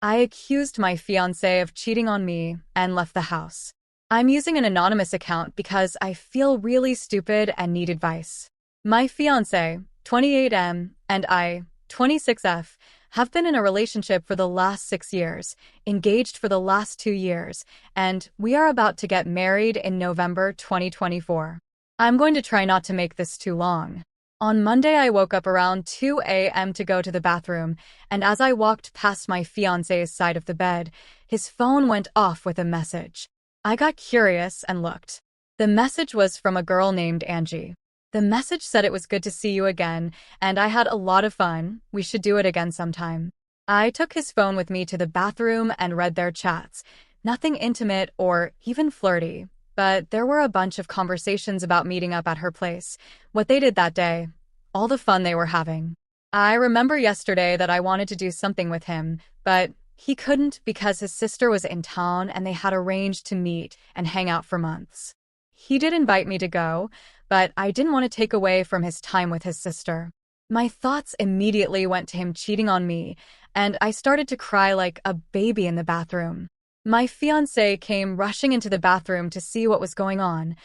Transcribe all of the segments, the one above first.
I accused my fiancé of cheating on me and left the house. I'm using an anonymous account because I feel really stupid and need advice. My fiancé, 28M, and I, 26F, have been in a relationship for the last 6 years, engaged for the last 2 years, and we are about to get married in November 2024. I'm going to try not to make this too long. On Monday, I woke up around 2 a.m. to go to the bathroom, and as I walked past my fiancé's side of the bed, his phone went off with a message. I got curious and looked. The message was from a girl named Angie. The message said it was good to see you again, and I had a lot of fun. We should do it again sometime. I took his phone with me to the bathroom and read their chats. Nothing intimate or even flirty, but there were a bunch of conversations about meeting up at her place, what they did that day, all the fun they were having. I remember yesterday that I wanted to do something with him, but he couldn't because his sister was in town and they had arranged to meet and hang out for months. He did invite me to go, but I didn't want to take away from his time with his sister. My thoughts immediately went to him cheating on me, and I started to cry like a baby in the bathroom. My fiancé came rushing into the bathroom to see what was going on.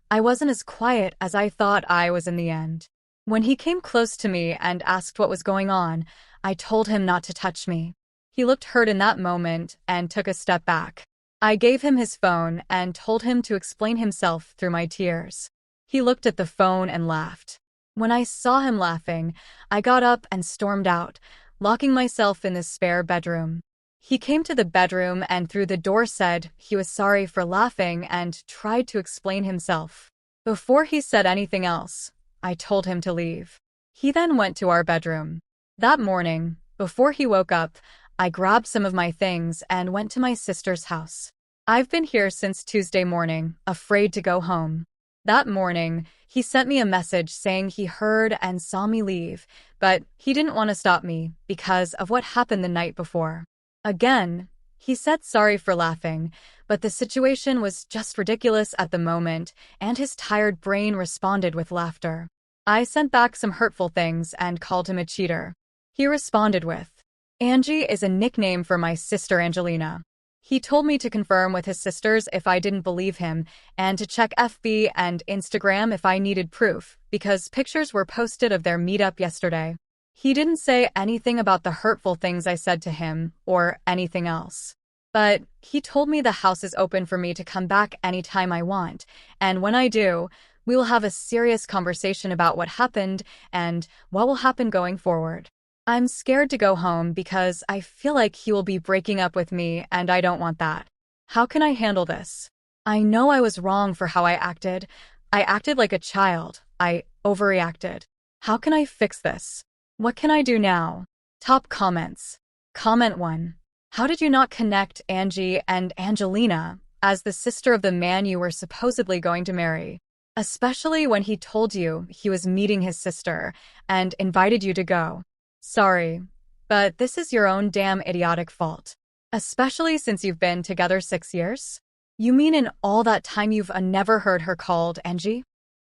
I wasn't as quiet as I thought I was in the end. When he came close to me and asked what was going on, I told him not to touch me. He looked hurt in that moment and took a step back. I gave him his phone and told him to explain himself through my tears. He looked at the phone and laughed. When I saw him laughing, I got up and stormed out, locking myself in the spare bedroom. He came to the bedroom and through the door said he was sorry for laughing and tried to explain himself. Before he said anything else, I told him to leave. He then went to our bedroom. That morning, before he woke up, I grabbed some of my things and went to my sister's house. I've been here since Tuesday morning, afraid to go home. That morning, he sent me a message saying he heard and saw me leave, but he didn't want to stop me because of what happened the night before. Again, he said sorry for laughing, but the situation was just ridiculous at the moment, and his tired brain responded with laughter. I sent back some hurtful things and called him a cheater. He responded with, "Angie is a nickname for my sister Angelina." He told me to confirm with his sisters if I didn't believe him, and to check FB and Instagram if I needed proof, because pictures were posted of their meetup yesterday. He didn't say anything about the hurtful things I said to him, or anything else. But he told me the house is open for me to come back anytime I want, and when I do, we will have a serious conversation about what happened and what will happen going forward. I'm scared to go home because I feel like he will be breaking up with me and I don't want that. How can I handle this? I know I was wrong for how I acted. I acted like a child. I overreacted. How can I fix this? What can I do now? Top comments. Comment 1. How did you not connect Angie and Angelina as the sister of the man you were supposedly going to marry? Especially when he told you he was meeting his sister and invited you to go. Sorry, but this is your own damn idiotic fault. Especially since you've been together 6 years? You mean in all that time you've never heard her called Angie?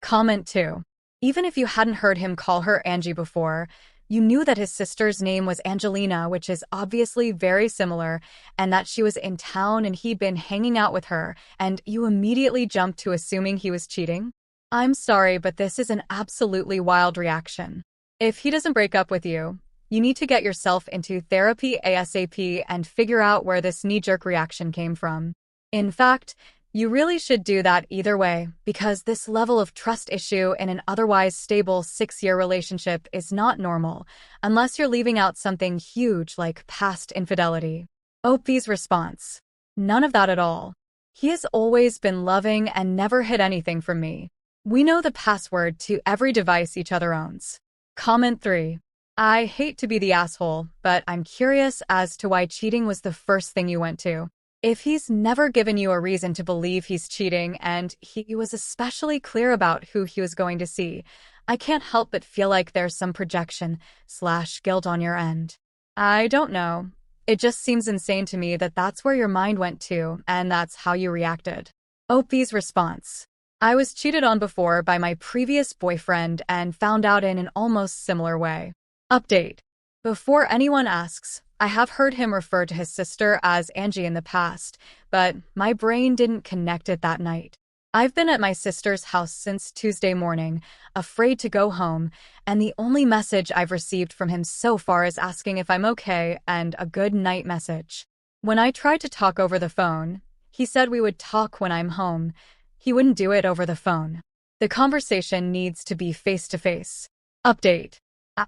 Comment 2. Even if you hadn't heard him call her Angie before, you knew that his sister's name was Angelina, which is obviously very similar, and that she was in town and he'd been hanging out with her, and you immediately jumped to assuming he was cheating? I'm sorry, but this is an absolutely wild reaction. If he doesn't break up with you, you need to get yourself into therapy ASAP and figure out where this knee-jerk reaction came from. In fact, you really should do that either way, because this level of trust issue in an otherwise stable 6-year relationship is not normal, unless you're leaving out something huge like past infidelity. OP's response. None of that at all. He has always been loving and never hid anything from me. We know the password to every device each other owns. Comment 3. I hate to be the asshole, but I'm curious as to why cheating was the first thing you went to. If he's never given you a reason to believe he's cheating and he was especially clear about who he was going to see, I can't help but feel like there's some projection/guilt on your end. I don't know. It just seems insane to me that that's where your mind went to and that's how you reacted. OP's response. I was cheated on before by my previous boyfriend and found out in an almost similar way. Update. Before anyone asks, I have heard him refer to his sister as Angie in the past, but my brain didn't connect it that night. I've been at my sister's house since Tuesday morning, afraid to go home, and the only message I've received from him so far is asking if I'm okay and a good night message. When I tried to talk over the phone, he said we would talk when I'm home. He wouldn't do it over the phone. The conversation needs to be face to face. Update.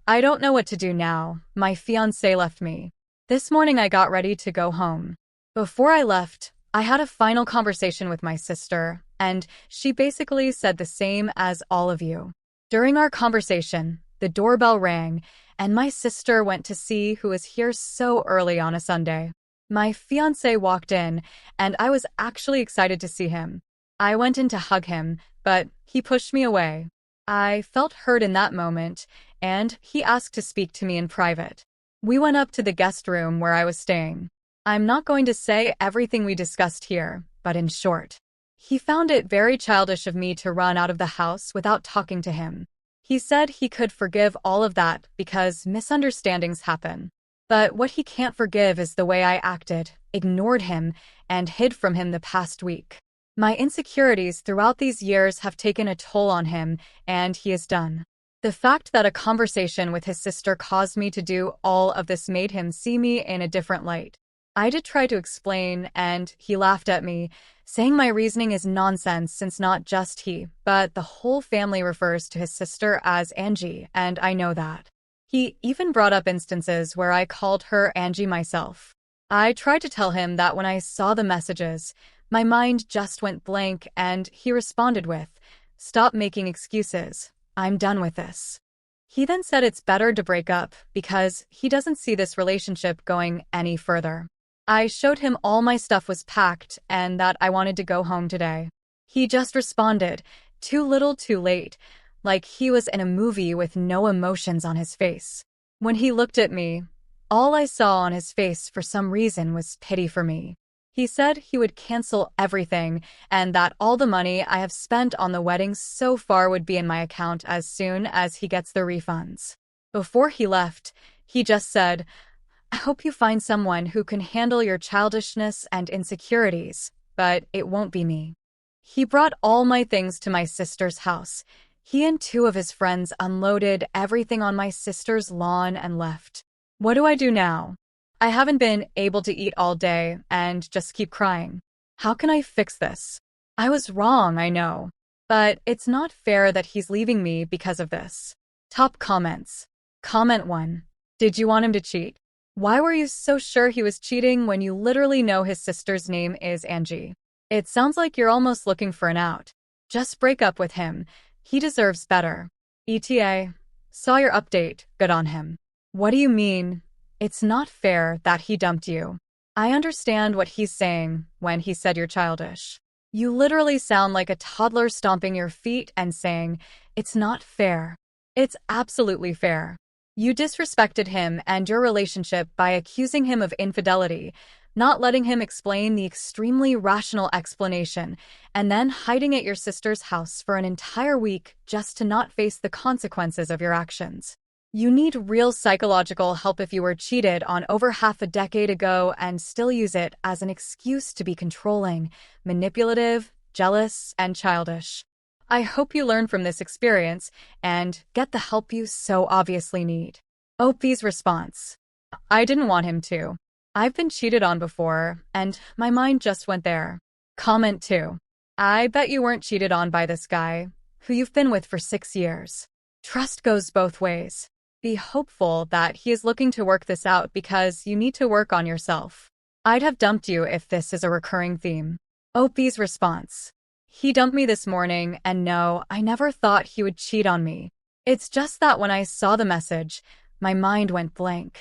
I don't know what to do now. My fiancé left me. This morning I got ready to go home. Before I left, I had a final conversation with my sister, and she basically said the same as all of you. During our conversation, the doorbell rang, and my sister went to see who was here so early on a Sunday. My fiancé walked in, and I was actually excited to see him. I went in to hug him, but he pushed me away. I felt hurt in that moment, and he asked to speak to me in private. We went up to the guest room where I was staying. I'm not going to say everything we discussed here, but in short, he found it very childish of me to run out of the house without talking to him. He said he could forgive all of that because misunderstandings happen. But what he can't forgive is the way I acted, ignored him, and hid from him the past week. My insecurities throughout these years have taken a toll on him, and he is done. The fact that a conversation with his sister caused me to do all of this made him see me in a different light. I did try to explain, and he laughed at me, saying my reasoning is nonsense since not just he, but the whole family refers to his sister as Angie, and I know that. He even brought up instances where I called her Angie myself. I tried to tell him that when I saw the messages, my mind just went blank, and he responded with, "Stop making excuses. I'm done with this." He then said it's better to break up because he doesn't see this relationship going any further. I showed him all my stuff was packed and that I wanted to go home today. He just responded, "Too little, too late," like he was in a movie with no emotions on his face. When he looked at me, all I saw on his face for some reason was pity for me. He said he would cancel everything and that all the money I have spent on the wedding so far would be in my account as soon as he gets the refunds. Before he left, he just said, "I hope you find someone who can handle your childishness and insecurities, but it won't be me." He brought all my things to my sister's house. He and two of his friends unloaded everything on my sister's lawn and left. What do I do now? I haven't been able to eat all day and just keep crying. How can I fix this? I was wrong, I know. But it's not fair that he's leaving me because of this. Top comments. Comment 1. Did you want him to cheat? Why were you so sure he was cheating when you literally know his sister's name is Angie? It sounds like you're almost looking for an out. Just break up with him. He deserves better. ETA. Saw your update. Good on him. What do you mean? It's not fair that he dumped you. I understand what he's saying when he said you're childish. You literally sound like a toddler stomping your feet and saying, "It's not fair." It's absolutely fair. You disrespected him and your relationship by accusing him of infidelity, not letting him explain the extremely rational explanation, and then hiding at your sister's house for an entire week just to not face the consequences of your actions. You need real psychological help if you were cheated on over half a decade ago and still use it as an excuse to be controlling, manipulative, jealous, and childish. I hope you learn from this experience and get the help you so obviously need. Opie's response. I didn't want him to. I've been cheated on before, and my mind just went there. Comment 2. I bet you weren't cheated on by this guy, who you've been with for 6 years. Trust goes both ways. Be hopeful that he is looking to work this out because you need to work on yourself. I'd have dumped you if this is a recurring theme. Opie's response. He dumped me this morning, and no, I never thought he would cheat on me. It's just that when I saw the message, my mind went blank.